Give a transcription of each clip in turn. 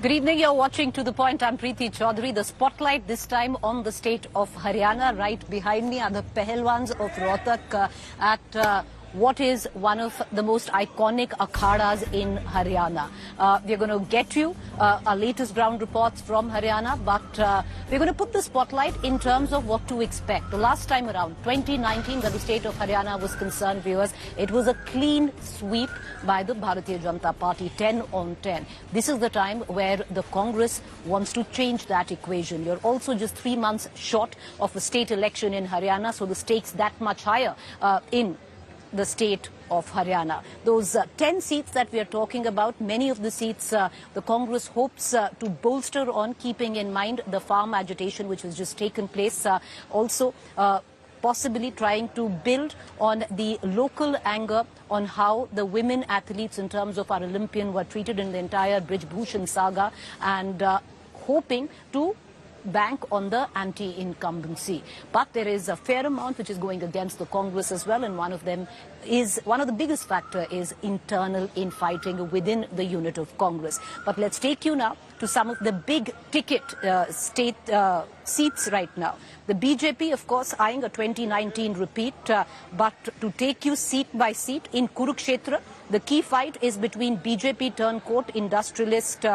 Good evening. You're watching To The Point. I'm Preeti Chaudhary. The spotlight this time on the state of Haryana. Right behind me are the Pahalwans of Rohtak at what is one of the most iconic akhadas in Haryana. We're going to get you our latest ground reports from Haryana, but we're going to put the spotlight in terms of what to expect. The last time around, 2019, where the state of Haryana was concerned, viewers, it was a clean sweep by the Bharatiya Janata Party, 10 on 10. This is the time where the Congress wants to change that equation. You're also just 3 months short of a state election in Haryana, so the stakes that much higher in the state of Haryana. Those 10 seats that we are talking about, many of the seats the Congress hopes to bolster on, keeping in mind the farm agitation which has just taken place. Also possibly trying to build on the local anger on how the women athletes in terms of our Olympian were treated in the entire Brij Bhushan saga, and hoping to bank on the anti-incumbency. But there is a fair amount which is going against the Congress as well, and one of the biggest factor is internal infighting within the unit of Congress. But let's take you now to some of the big ticket state seats right now. The BJP, of course, eyeing a 2019 repeat, but to take you seat by seat in Kurukshetra, the key fight is between BJP turncoat industrialist,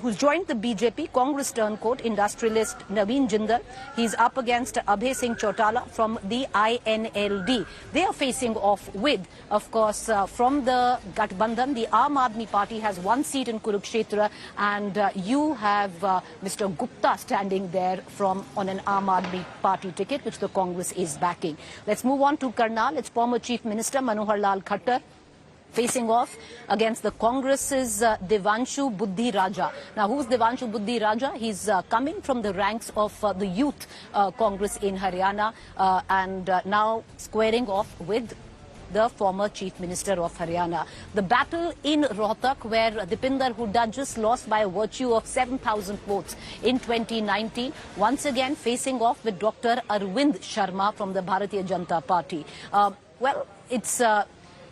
who's joined the BJP, Congress turncoat industrialist Naveen Jindal. He's up against Abhay Singh Chautala from the INLD. They are facing off with, of course, from the Gathbandhan, the Aam Aadmi Party has 1 seat in Kurukshetra, and you have Mr. Gupta standing there on an Aam Aadmi Party ticket, which the Congress is backing. Let's move on to Karnal. It's former Chief Minister Manohar Lal Khattar facing off against the Congress's Devanshu Buddhi Raja. Now, who's Devanshu Buddhi Raja? He's coming from the ranks of the youth Congress in Haryana and now squaring off with the former Chief Minister of Haryana. The battle in Rohtak, where Dipinder Hooda just lost by a virtue of 7,000 votes in 2019, once again facing off with Dr. Arvind Sharma from the Bharatiya Janata Party. Well, it's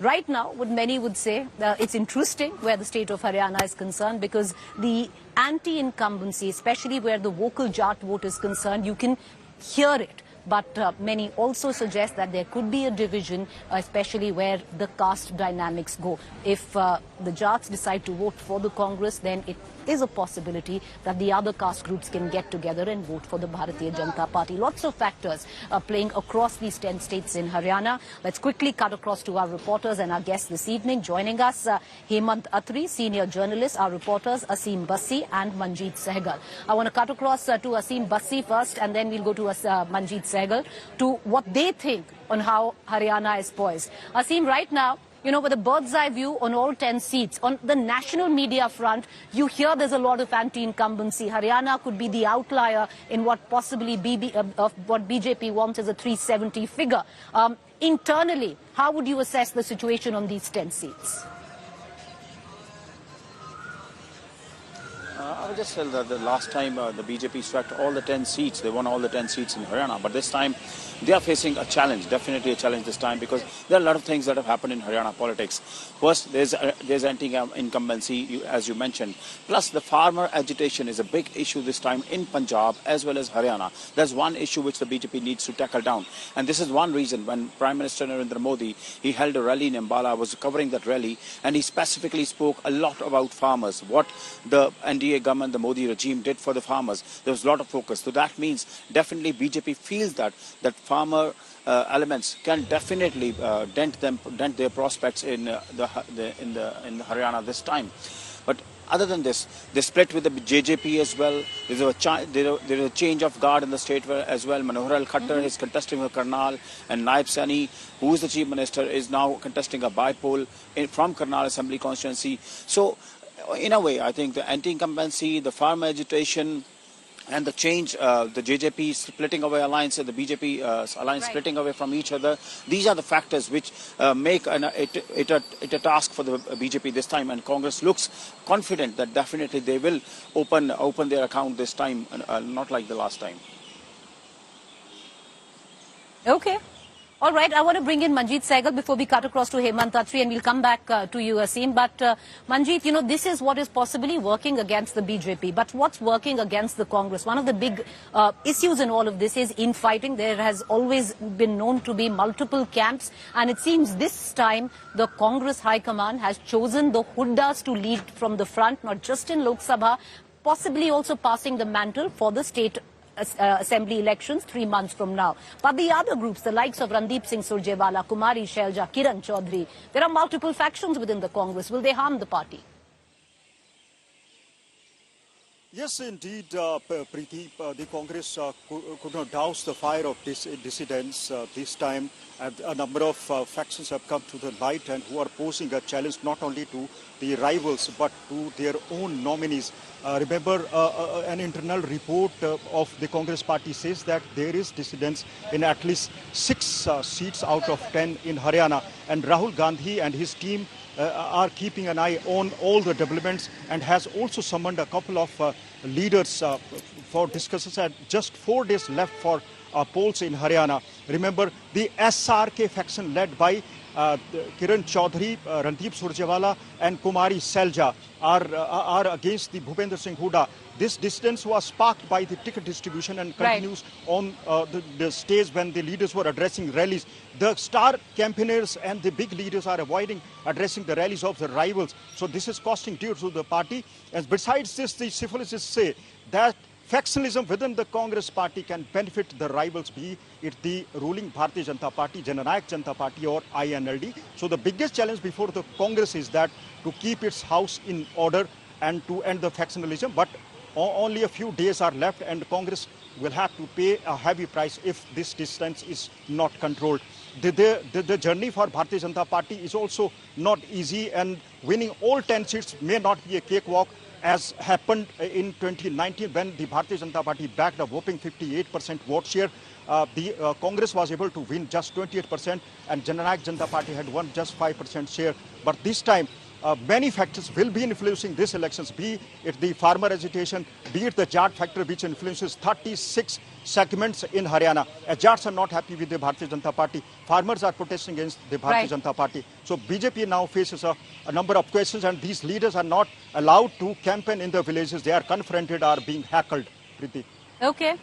right now, what many would say, it's interesting where the state of Haryana is concerned, because the anti-incumbency, especially where the vocal Jat vote is concerned, you can hear it. But many also suggest that there could be a division, especially where the caste dynamics go. If the Jats decide to vote for the Congress, then it is a possibility that the other caste groups can get together and vote for the Bharatiya Janata Party. Lots of factors playing across these 10 states in Haryana. Let's quickly cut across to our reporters and our guests this evening. Joining us, Hemant Atri, senior journalist, our reporters Aseem Bassi and Manjeet Sehgal. I want to cut across to Aseem Bassi first, and then we'll go to Manjeet Sehgal to what they think on how Haryana is poised. Aseem, right now, you know, with a bird's eye view on all 10 seats, on the national media front, you hear there's a lot of anti-incumbency. Haryana could be the outlier in what possibly what BJP wants as a 370 figure. Internally, how would you assess the situation on these 10 seats? I will just tell that the last time the BJP swept all the 10 seats, they won all the 10 seats in Haryana. But this time, they are facing a challenge, definitely a challenge this time, because there are a lot of things that have happened in Haryana politics. First, there's anti-incumbency, as you mentioned. Plus, the farmer agitation is a big issue this time in Punjab as well as Haryana. There's one issue which the BJP needs to tackle down. And this is one reason when Prime Minister Narendra Modi, he held a rally in Ambala, was covering that rally, and he specifically spoke a lot about farmers, what the NDA government, the Modi regime did for the farmers. There was a lot of focus. So that means definitely BJP feels that farmer elements can definitely dent their prospects in Haryana this time. But other than this, they split with the JJP as well. There's a change of guard in the state as well. Manohar Lal Khattar is contesting with Karnal, and Naib Saini, who is the Chief Minister, is now contesting a by-poll from Karnal Assembly constituency. So, in a way, I think the anti-incumbency, the farmer agitation, and the change, the JJP splitting away alliance and the BJP alliance splitting away from each other, these are the factors which make it a task for the BJP this time. And Congress looks confident that definitely they will open their account this time, not like the last time. Okay. All right, I want to bring in Manjeet Sehgal before we cut across to Hemant Attri, and we'll come back to you, Aseem. But Manjeet, you know, this is what is possibly working against the BJP. But what's working against the Congress? One of the big issues in all of this is infighting. There has always been known to be multiple camps, and it seems this time the Congress High Command has chosen the Huddas to lead from the front, not just in Lok Sabha, possibly also passing the mantle for the state assembly elections 3 months from now. But the other groups, the likes of Randeep Singh Surjewala, Kumari Shelja, Kiran Chaudhary, there are multiple factions within the Congress. Will they harm the party? Yes, indeed, Preeti, the Congress could not douse the fire of dissidents this time. And a number of factions have come to the light and who are posing a challenge not only to the rivals but to their own nominees. Remember, an internal report of the Congress party says that there is dissidents in at least 6 seats out of 10 in Haryana. And Rahul Gandhi and his team are keeping an eye on all the developments and has also summoned a couple of leaders for discussions. And just 4 days left for polls in Haryana. Remember, the SRK faction led by Kiran Chaudhary, Randeep Surjewala and Kumari Shelja are against the Bhupender Singh Hooda. This dissidence was sparked by the ticket distribution and continues on the stage when the leaders were addressing rallies. The star campaigners and the big leaders are avoiding addressing the rallies of the rivals. So this is costing dear to the party. And besides this, the syphilicists say that factionalism within the Congress party can benefit the rivals, be it the ruling Bharatiya Janata Party, Jananayak Janata Party or INLD. So the biggest challenge before the Congress is that to keep its house in order and to end the factionalism. But only a few days are left and Congress will have to pay a heavy price if this distance is not controlled. The journey for Bharatiya Janata Party is also not easy, and winning all 10 seats may not be a cakewalk, as happened in 2019 when the Bharatiya Janata Party backed a whopping 58% vote share. The Congress was able to win just 28% and Jananayak Janata Party had won just 5% share. But this time, many factors will be influencing these elections, be it the farmer agitation, be it the Jat factor which influences 36 segments in Haryana. Jats are not happy with the Bharatiya Janata Party. Farmers are protesting against the Bharatiya Janata Party. So BJP now faces a number of questions, and these leaders are not allowed to campaign in the villages. They are confronted or being heckled. Preeti. Okay.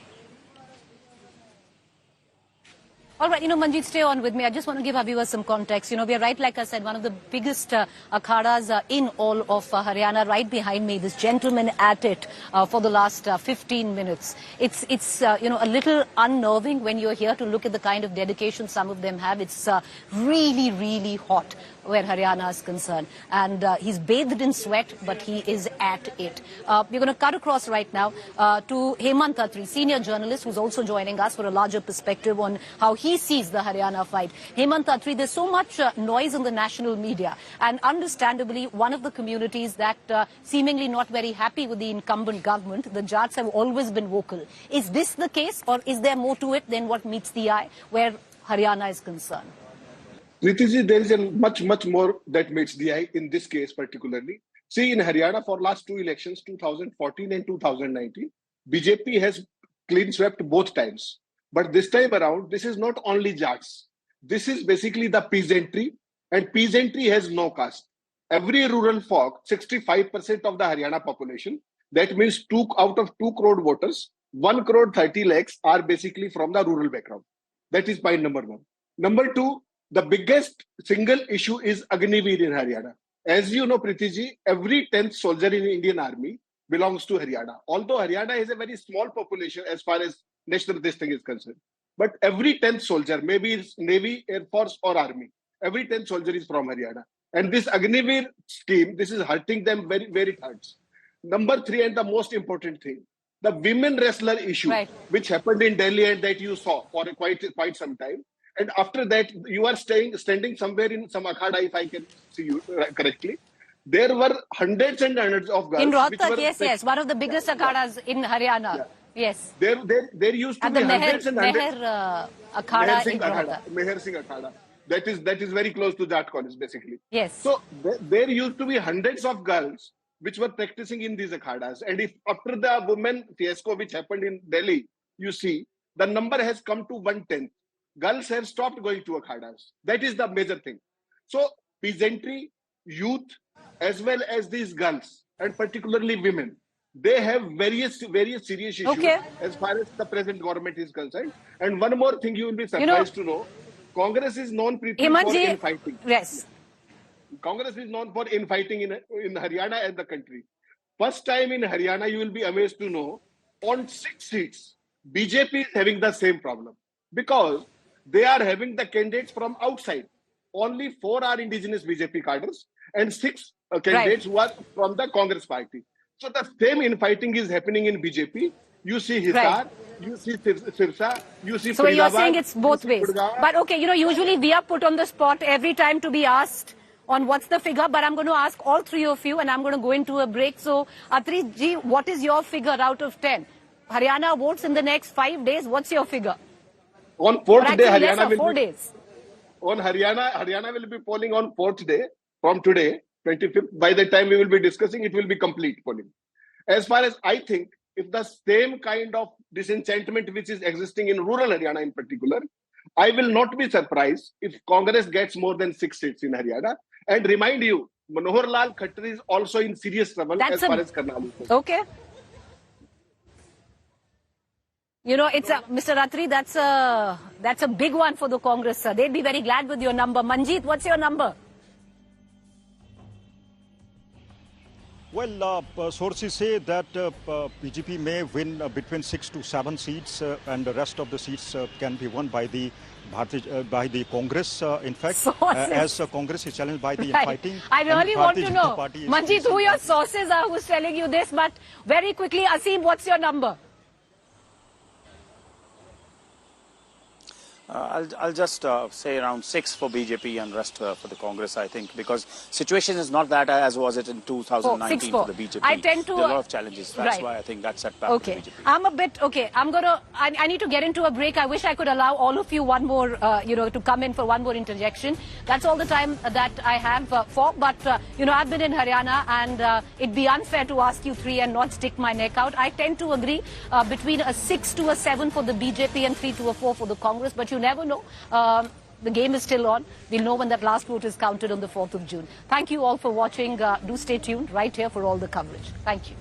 All right, Manjeet, stay on with me. I just want to give our viewers some context. We are right, like I said, one of the biggest akhadas in all of Haryana, right behind me, this gentleman at it for the last 15 minutes. It's a little unnerving when you're here to look at the kind of dedication some of them have. It's really, really hot where Haryana is concerned. And he's bathed in sweat, but he is at it. We're going to cut across right now to Hemant Attri, senior journalist, who's also joining us for a larger perspective on how he sees the Haryana fight. Hemant Attri, there's so much noise in the national media, and understandably, one of the communities that seemingly not very happy with the incumbent government, the Jats, have always been vocal. Is this the case, or is there more to it than what meets the eye where Haryana is concerned? Preeti, there is a much more that meets the eye in this case particularly. See, in Haryana for last 2 elections, 2014 and 2019, BJP has clean swept both times. But this time around, this is not only Jats. This is basically the peasantry, and peasantry has no caste. Every rural folk, 65% of the Haryana population, that means 2 out of 2 crore voters, 1 crore 30 lakhs are basically from the rural background. That is point number 1. Number 2, the biggest single issue is Agniveer in Haryana. As you know, Preeti ji, every 10th soldier in the Indian Army belongs to Haryana. Although Haryana is a very small population as far as national this thing is concerned. But every 10th soldier, maybe it's Navy, Air Force or Army, every 10th soldier is from Haryana. And this Agniveer scheme, this is hurting them very, very hard. Number 3, and the most important thing, the women wrestler issue, which happened in Delhi and that you saw for quite some time. And after that, you are standing somewhere in some akhada, if I can see you correctly. There were hundreds and hundreds of girls. In Rohtak, yes, one of the biggest akhadas in Haryana. Yeah. Yes. There used to be hundreds and hundreds. Akhada in Rohtak. Meher Singh Akhada. That is very close to Jat College, basically. Yes. So there used to be hundreds of girls which were practicing in these akhadas. And if after the women fiasco which happened in Delhi, you see, the number has come to 1/10. girls have stopped going to akhadas. That is the major thing. So peasantry, youth, as well as these girls, and particularly women, they have various serious issues as far as the present government is concerned. And one more thing you will be surprised to know, Congress is known for infighting. Yes. Congress is known for infighting in Haryana and the country. First time in Haryana, you will be amazed to know, on 6 seats, BJP is having the same problem because they are having the candidates from outside. Only 4 are indigenous BJP cadres and 6 candidates who are from the Congress party. So the same infighting is happening in BJP. You see Hisar, you see Sirsa, you see So you're saying it's both ways. But okay, usually we are put on the spot every time to be asked on what's the figure, but I'm going to ask all 3 of you and I'm going to go into a break. So Atri ji, what is your figure out of 10? Haryana votes in the next 5 days. What's your figure? On 4th day, Haryana will 4 days. On Haryana will be polling on 4th day from today, 25th. By the time we will be discussing, it will be complete polling. As far as I think, if the same kind of disenchantment which is existing in rural Haryana in particular, I will not be surprised if Congress gets more than 6 seats in Haryana. And remind you, Manohar Lal Khattar is also in serious trouble as far as Karnal is concerned. Okay. It's Mr. Ratri, that's a big one for the Congress, sir. They'd be very glad with your number. Manjeet, what's your number? Well, sources say that BJP may win between 6 to 7 seats, and the rest of the seats can be won by the Congress. In fact, as Congress is challenged by the infighting. I really want to know, Manjeet, who your sources are who's telling you this. But very quickly, Asim, what's your number? I'll just say around 6 for BJP and rest for the Congress, I think, because situation is not that as was it in 2019 for the BJP. I tend to... There are a lot of challenges. That's why I think that's set back for the BJP. I'm a bit... Okay, I need to get into a break. I wish I could allow all of you one more, to come in for one more interjection. That's all the time that I have for. But, I've been in Haryana and it'd be unfair to ask you 3 and not stick my neck out. I tend to agree between a 6 to a 7 for the BJP and 3 to a 4 for the Congress. But you never know. The game is still on. We'll know when that last vote is counted on the 4th of June. Thank you all for watching. Do stay tuned right here for all the coverage. Thank you.